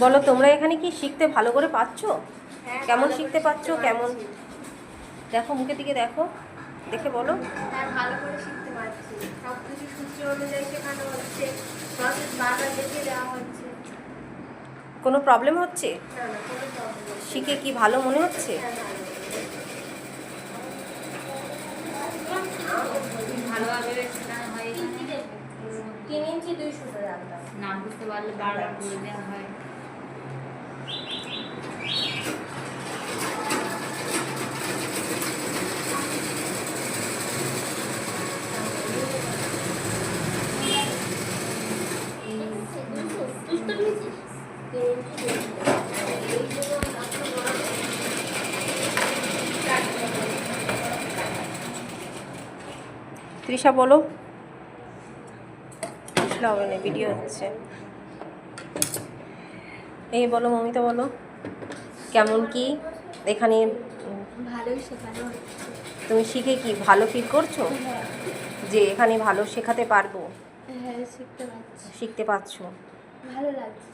বলো তোমরা এখানে কি শিখতে ভালো করে পাচ্ছো? কেমন শিখতে পাচ্ছো? কেমন দেখো, মুখের দিকে দেখো, দেখে বলো। হ্যাঁ, ভালো করে শিখতে পারছি। সব কিছু সূত্র অনুযায়ী শেখানো হচ্ছে, প্রসেস বারবার দেখিয়ে দেওয়া হচ্ছে। কোনো প্রবলেম হচ্ছে? না না, কোনো প্রবলেম নেই। শিখে কি ভালো মনে হচ্ছে? হ্যাঁ, ভালো। ভালোভাবে শেখানো হয় এখানে। 3 ইঞ্চি 2 সুতো রাখলাম। না বুঝতে পারলে বারবার বলে দেওয়া হয়। তৃষা বলো। হবে না, ভিডিও হচ্ছে। এই বলো, মমিতা বলো, কেমন কি এখানে ভালোই শেখানো হচ্ছে। তুমি শিখে কি ভালো ফিল করছো হ্যাঁ, যে এখানে ভালো শেখাতে পারবো? হ্যাঁ, শিখতে পারছি। শিখতে পারছো? ভালো লাগছে।